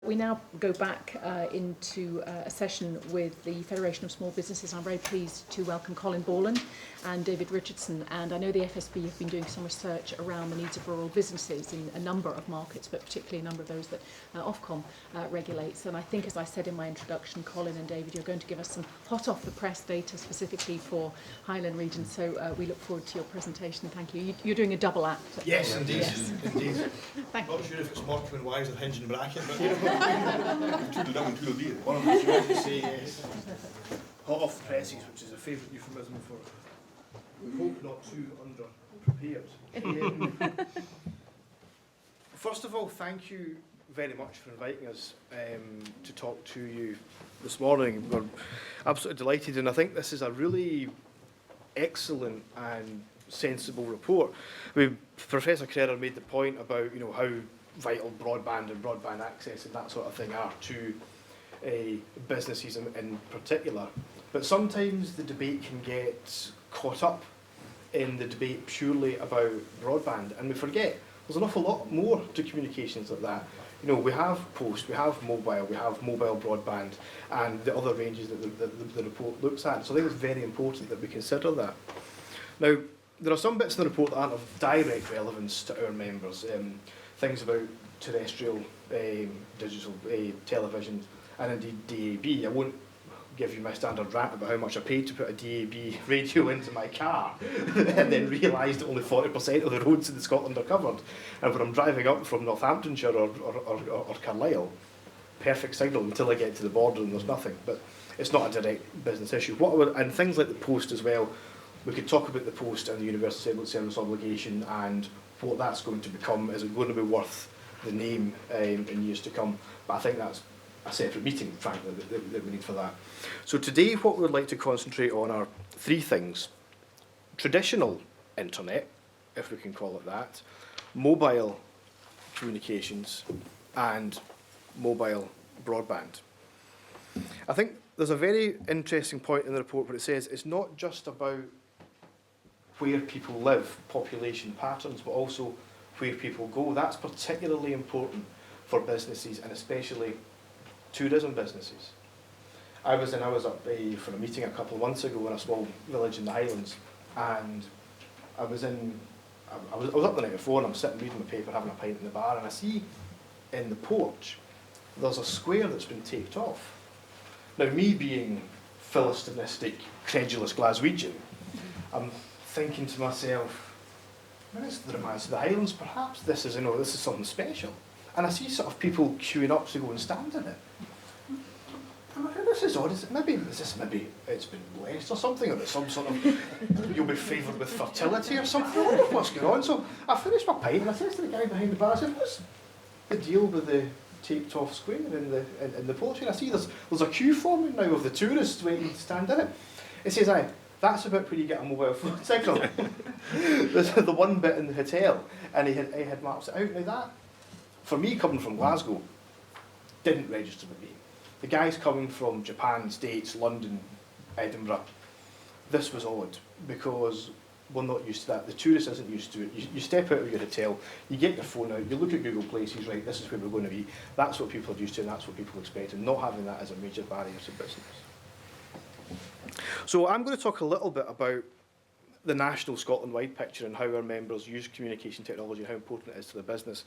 We now go back into a session with the Federation of Small Businesses. I'm very pleased to welcome Colin Borland and David Richardson. And I know the FSB have been doing some research around the needs of rural businesses in a number of markets, but particularly a number of those that Ofcom regulates. And I think, as I said in my introduction, Colin and David, you're going to give us some hot off the press data specifically for Highland region. So we look forward to your presentation. Thank you. You're doing a double act. Yes, indeed. Yes. Indeed. Thank Not you. sure if it's Morecambe and Wise or Hinge and Bracken, but Toodle down and toodle dee. one of us usually say yes. Hot off the presses, which is a favourite euphemism for we hope not too under-prepared. First of all, thank you very much for inviting us to talk to you this morning. We're absolutely delighted, and I think this is a really excellent and sensible report. Professor Crerar made the point about how vital broadband and broadband access and that sort of thing are to businesses in particular. But sometimes the debate can get caught up in the debate purely about broadband, and we forget there's an awful lot more to communications like that. We have post, we have mobile broadband, and the other ranges that the report looks at. So I think it's very important that we consider that. Now, there are some bits in the report that aren't of direct relevance to our members. Things about terrestrial digital television and indeed DAB. I won't give you my standard rant about how much I paid to put a DAB radio into my car and then realised that only 40% of the roads in Scotland are covered. And when I'm driving up from Northamptonshire or Carlisle, perfect signal until I get to the border and there's nothing. But it's not a direct business issue. And things like the post as well, we could talk about the post and the universal service obligation and what that's going to become. Is it going to be worth the name in years to come? But I think that's a separate meeting, frankly, that we need for that. So today what we'd like to concentrate on are three things. Traditional internet, if we can call it that, mobile communications, and mobile broadband. I think there's a very interesting point in the report where it says it's not just about where people live, population patterns, but also where people go. That's particularly important for businesses, and especially tourism businesses. I was up for a meeting a couple of months ago in a small village in the Highlands, and I was up the night before, and I'm sitting reading my paper, having a pint in the bar, and I see in the porch there's a square that's been taped off. Now, me being philistinistic, credulous Glaswegian, I'm thinking to myself, it's the romance of the Highlands, perhaps this is something special. And I see sort of people queuing up to go and stand in it. I'm like, this is odd. Maybe it's been blessed or something, or it's some sort of you'll be favoured with fertility or something. I wonder what's going on. So I finished my pint and I said to the guy behind the bar, I said, what's the deal with the taped off square in the porch? And I see there's a queue forming now of the tourists waiting to stand in it. It says, that's about where you get a mobile phone signal. There's the one bit in the hotel, and he had maps it out. Now that, for me coming from Glasgow, didn't register with me. The guys coming from Japan, States, London, Edinburgh, this was odd because we're not used to that. The tourist isn't used to it. You step out of your hotel, you get your phone out, you look at Google Places, right, this is where we're going to be. That's what people are used to and that's what people expect, and not having that as a major barrier to business. So I'm going to talk a little bit about the national Scotland-wide picture and how our members use communication technology and how important it is to the business.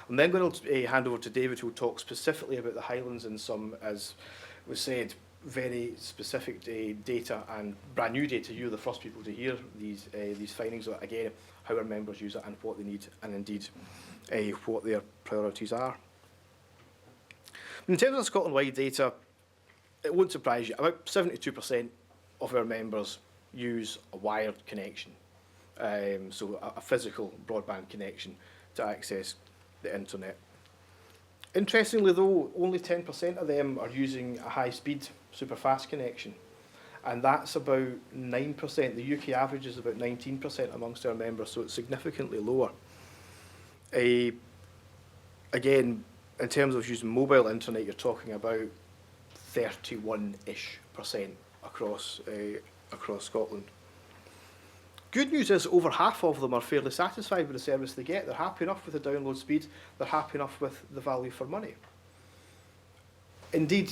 I'm then going to hand over to David, who will talk specifically about the Highlands and some, as was said, very specific data and brand new data. You're the first people to hear these findings. Again, how our members use it and what they need, and indeed what their priorities are. In terms of Scotland-wide data, it won't surprise you. About 72% of our members use a wired connection, so a physical broadband connection to access the internet. Interestingly though, only 10% of them are using a high-speed, super-fast connection, and that's about 9%. The UK average is about 19% amongst our members, so it's significantly lower. Again, in terms of using mobile internet, you're talking about 31-ish% across Scotland. Good news is over half of them are fairly satisfied with the service they get. They're happy enough with the download speed. They're happy enough with the value for money. indeed,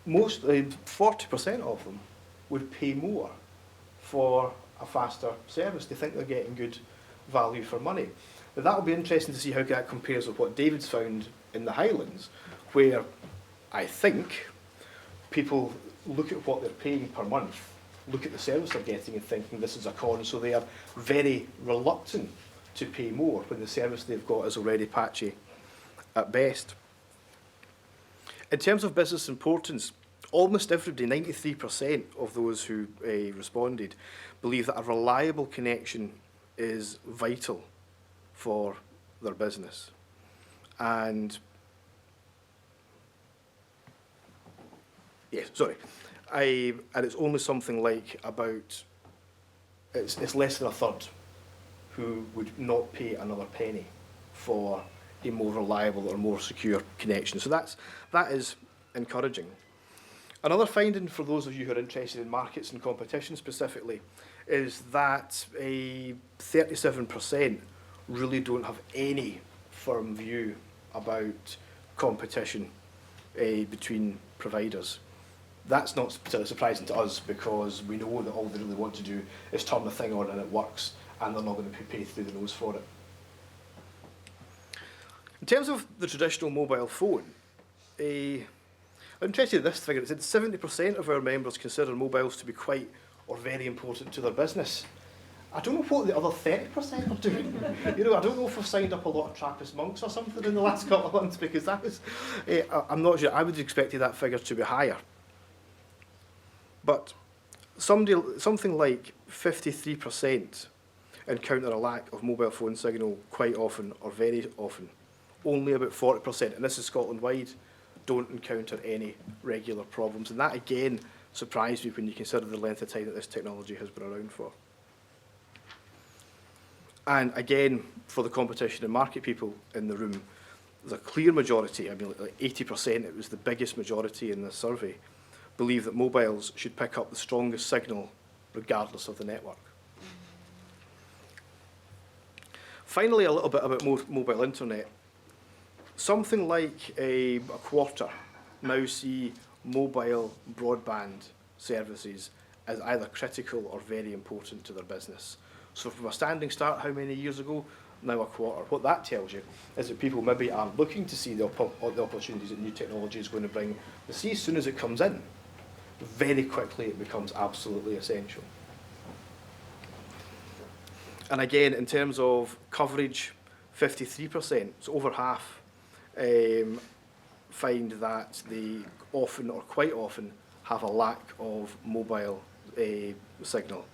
most 40% of them would pay more for a faster service. They think they're getting good value for money. But that'll be interesting to see how that compares with what David's found in the Highlands, where I think people look at what they're paying per month, look at the service they're getting and thinking this is a con, so they are very reluctant to pay more when the service they've got is already patchy at best. In terms of business importance, almost everybody, 93% of those who responded, believe that a reliable connection is vital for their business. And yes, sorry. And it's only something like about, it's less than a third who would not pay another penny for a more reliable or more secure connection. So that is encouraging. Another finding for those of you who are interested in markets and competition specifically is that 37% really don't have any firm view about competition between providers. That's not particularly surprising to us because we know that all they really want to do is turn the thing on and it works, and they're not going to pay through the nose for it. In terms of the traditional mobile phone, I'm interested in this figure. It said 70% of our members consider mobiles to be quite or very important to their business. I don't know what the other 30% are doing. You know, I don't know if we've signed up a lot of Trappist monks or something in the last couple of months, because that was, I'm not sure. I would have expected that figure to be higher. But something like 53% encounter a lack of mobile phone signal quite often or very often. Only about 40%, and this is Scotland-wide, don't encounter any regular problems. And that, again, surprised me when you consider the length of time that this technology has been around for. And again, for the competition and market people in the room, there's a clear majority, I mean like 80%, it was the biggest majority in this survey, believe that mobiles should pick up the strongest signal regardless of the network. Finally, a little bit about mobile internet. Something like a quarter now see mobile broadband services as either critical or very important to their business. So from a standing start, how many years ago? Now a quarter. What that tells you is that people maybe are looking to see the opportunities that new technology is going to bring. But see, as soon as it comes in, very quickly it becomes absolutely essential. And again, in terms of coverage, 53%, so over half, find that they often or quite often have a lack of mobile signal.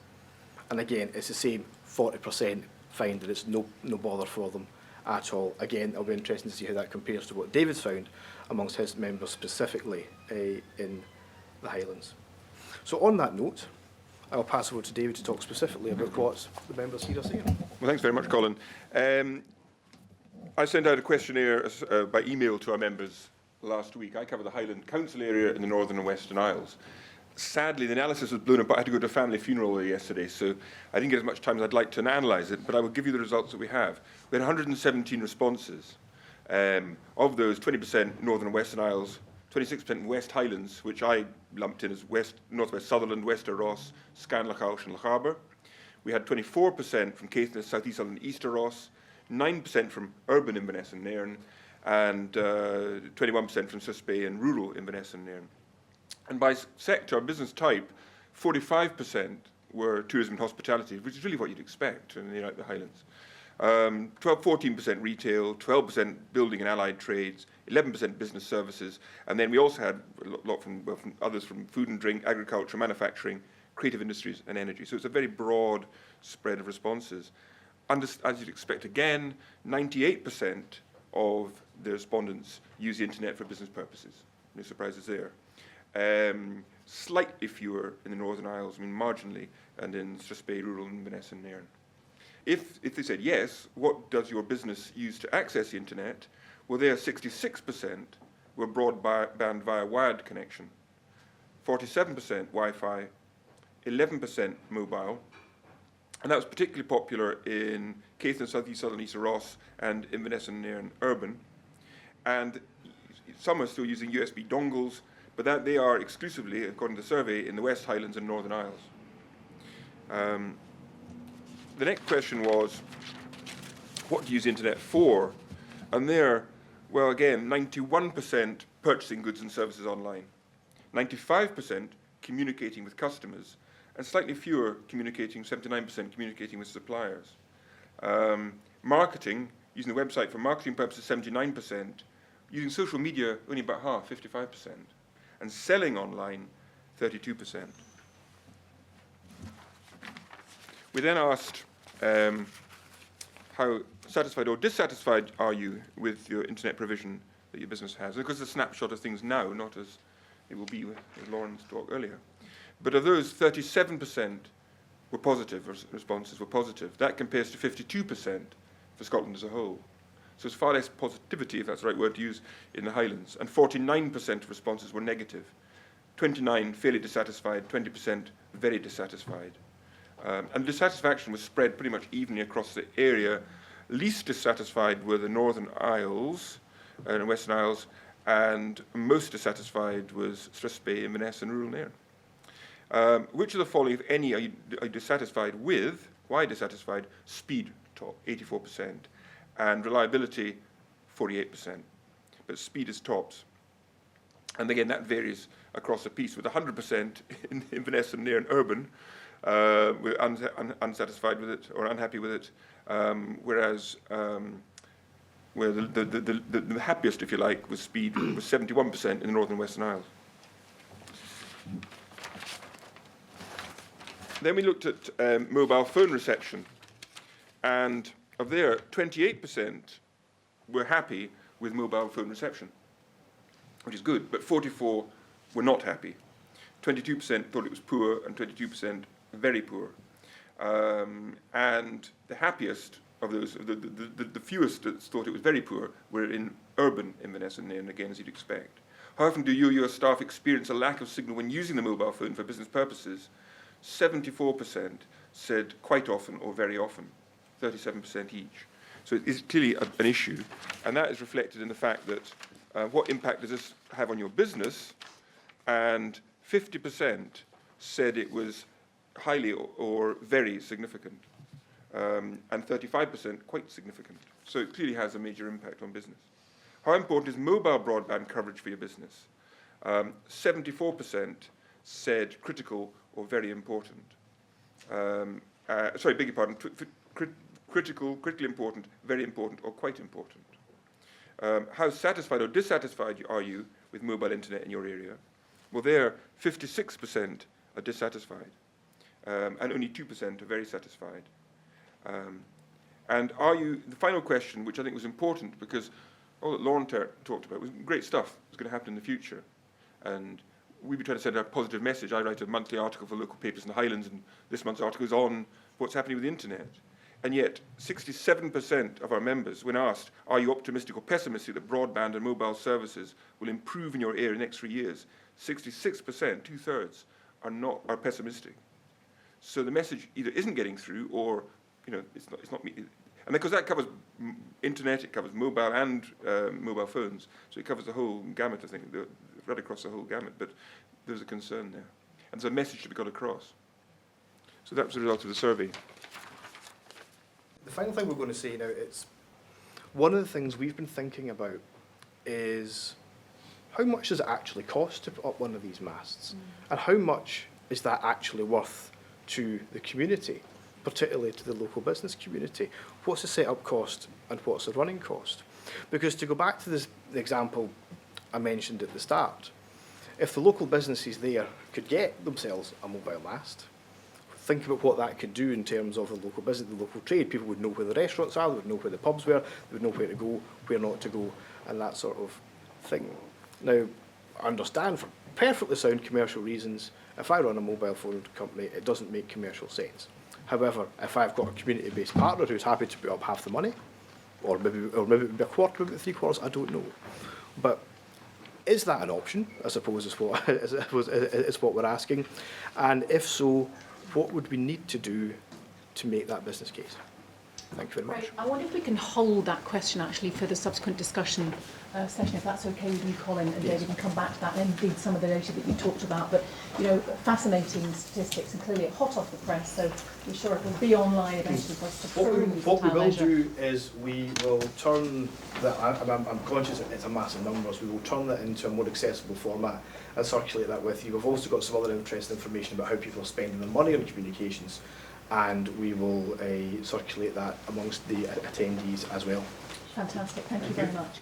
And again, it's the same, 40% find that it's no bother for them at all. Again, it'll be interesting to see how that compares to what David's found amongst his members specifically in the Highlands. So on that note, I'll pass over to David to talk specifically about what the members here are saying. Well, thanks very much, Colin. I sent out a questionnaire by email to our members last week. I cover the Highland Council area in the Northern and Western Isles. Sadly, the analysis was blown up. I had to go to a family funeral yesterday, so I didn't get as much time as I'd like to analyse it, but I will give you the results that we have. We had 117 responses. Of those, 20% Northern and Western Isles, 26% West Highlands, which I lumped in as North West Sutherland, Wester Ross, Scanlachauch and Lochaber. We had 24% from Caithness, South East Sutherland, Easter Ross, 9% from urban Inverness and Nairn, and 21% from Susbay and rural Inverness and Nairn. And by sector, business type, 45% were tourism and hospitality, which is really what you'd expect in the Highlands. 14% retail, 12% building and allied trades, 11% business services, and then we also had a lot from others from food and drink, agriculture, manufacturing, creative industries and energy. So it's a very broad spread of responses. As you'd expect again, 98% of the respondents use the internet for business purposes. No surprises there. Slightly fewer in the Northern Isles, I mean marginally, and in Susbay, rural Inverness and Nairn. If they said yes, what does your business use to access the internet? Well, there 66% were broadband via wired connection, 47% Wi-Fi, 11% mobile, and that was particularly popular in Caithness, South East Sutherland, Easter Ross, and Inverness and Nairn urban. And Some are still using USB dongles, but that they are exclusively, according to the survey, in the West Highlands and Northern Isles. The next question was, what do you use the internet for? And there, well, again, 91% purchasing goods and services online, 95% communicating with customers, and slightly fewer communicating, 79% communicating with suppliers. Marketing, using the website for marketing purposes, 79%, using social media, only about half, 55%, and selling online, 32%. We then asked how satisfied or dissatisfied are you with your internet provision that your business has? Because it's a snapshot of things now, not as it will be with Lauren's talk earlier. But of those, 37% were positive, responses were positive. That compares to 52% for Scotland as a whole. So it's far less positivity, if that's the right word to use, in the Highlands. And 49% of responses were negative. 29% fairly dissatisfied, 20% very dissatisfied. And dissatisfaction was spread pretty much evenly across the area. Least dissatisfied were the Northern Isles and Western Isles, and most dissatisfied was Strathspey, Inverness, and rural Nairn. Which of the following, if any, are you dissatisfied with? Why dissatisfied? Speed, top, 84%, and reliability, 48%. But speed is tops. And again, that varies across the piece, with 100% in Inverness and Nairn urban, we're unsatisfied with it or unhappy with it, whereas where the happiest, if you like, with speed was 71% in the Northern and Western Isles. Then we looked at mobile phone reception, and of there, 28% were happy with mobile phone reception, which is good, but 44% were not happy. 22% thought it was poor, and 22% very poor. And the happiest of those, the fewest that thought it was very poor, were in urban Inverness and Nairn, again, as you'd expect. How often do you or your staff experience a lack of signal when using the mobile phone for business purposes? 74% said quite often or very often, 37% each. So it is clearly an issue, and that is reflected in the fact that what impact does this have on your business? And 50% said it was highly or very significant, and 35% quite significant. So it clearly has a major impact on business. How important is mobile broadband coverage for your business? 74% said critical or very important. Sorry, beg your pardon. Critical, critically important, very important, or quite important. How satisfied or dissatisfied are you with mobile internet in your area? Well, there, 56% are dissatisfied, and only 2% are very satisfied. And are you, the final question, which I think was important, because all that Lauren talked about was great stuff that's going to happen in the future. And we've been trying to send a positive message. I write a monthly article for local papers in the Highlands, and this month's article is on what's happening with the internet. And yet, 67% of our members, when asked, are you optimistic or pessimistic that broadband and mobile services will improve in your area in the next 3 years, 66%, two-thirds, are pessimistic. So the message either isn't getting through, or it's not. And because that covers internet, it covers mobile and mobile phones, so it covers the whole gamut. I think right across the whole gamut. But there's a concern there, and there's a message to be got across. So that was the result of the survey. The final thing we're going to say now is, one of the things we've been thinking about is how much does it actually cost to put up one of these masts? And how much is that actually worth to the community, particularly to the local business community? What's the setup cost and what's the running cost? Because to go back to the example I mentioned at the start, if the local businesses there could get themselves a mobile mast, think about what that could do in terms of the local business, the local trade. People would know where the restaurants are, they would know where the pubs were, they would know where to go, where not to go, and that sort of thing. Now, I understand for perfectly sound commercial reasons, if I run a mobile phone company, it doesn't make commercial sense. However, if I've got a community-based partner who's happy to put up half the money, or maybe it would be a quarter, maybe 3/4, I don't know. But is that an option, I suppose, is what we're asking? And if so, what would we need to do to make that business case? Thank you very much. Great. I wonder if we can hold that question actually for the subsequent discussion session, if that's okay with you, Colin and David, and come back to that, and indeed some of the data that you talked about. But, you know, fascinating statistics, and clearly hot off the press, so we're sure it will be online eventually for us to peruse. What we at our will leisure. do is we will turn that, I'm conscious it's a massive numbers, we will turn that into a more accessible format and circulate that with you. We've also got some other interesting information about how people are spending their money on communications, and we will circulate that amongst the attendees as well. Fantastic. Thank you very much.